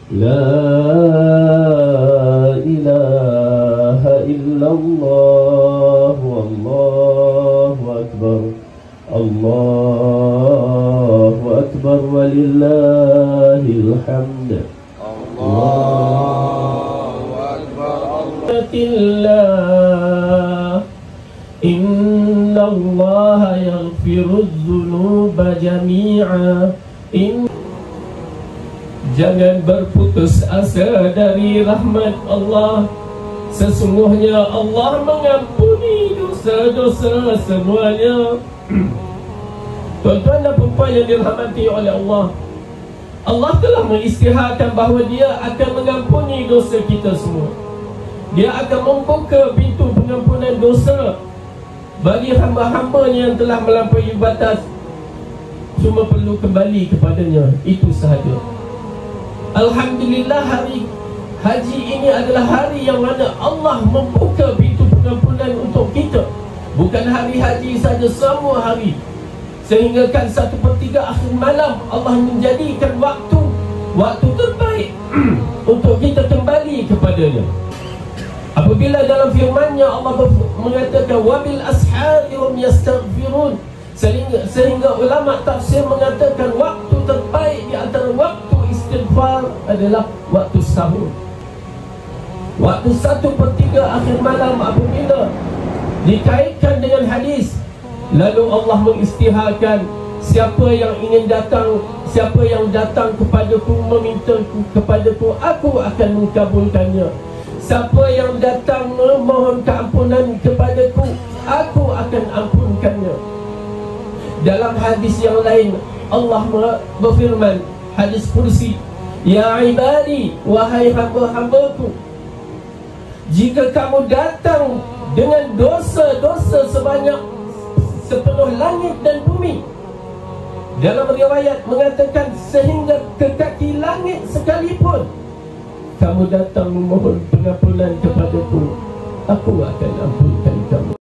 La ilaha illallah, Allahu akbar, Allahu akbar, walillahil hamd. Allahu akbar, Alhamdulillah. Inna Allah yaghfiru dhunuba jami'a. Jangan berputus asa dari rahmat Allah. Sesungguhnya Allah mengampuni dosa-dosa semuanya. Tuan-tuan dan puan yang dirahmati oleh Allah, Allah telah mengisytiharkan bahawa Dia akan mengampuni dosa kita semua. Dia akan membuka pintu pengampunan dosa bagi hamba-hambanya yang telah melampaui batas. Cuma perlu kembali kepadanya, itu sahaja. Alhamdulillah, hari haji ini adalah hari yang mana Allah membuka pintu pengampunan untuk kita. Bukan hari haji saja, semua hari. Sehingga kan 1/3 akhir malam Allah menjadikan waktu terbaik untuk kita kembali kepadanya. Apabila dalam firman-Nya Allah mengatakan wabil ashari hum yastaghfirun, sehingga ulama tafsir mengatakan waktu terbaik di antara waktu istighfar adalah waktu sahur. Waktu 1/3 akhir malam apabila dikaitkan dengan hadis, lalu Allah mengisytiharkan siapa yang datang kepadaku, meminta kepadaku, aku akan mengabulkannya. Siapa yang datang memohon keampunan kepadaku, aku akan ampunkannya. Dalam hadis yang lain Allah berfirman, hadis kursi, ya ibadi, wahai hamba-hambaku, jika kamu datang dengan dosa-dosa sebanyak sepenuh langit dan bumi, dalam riwayat mengatakan sehingga ke kaki langit sekalipun, kamu datang memohon pengampunan kepadaku, aku akan ampunkan kamu.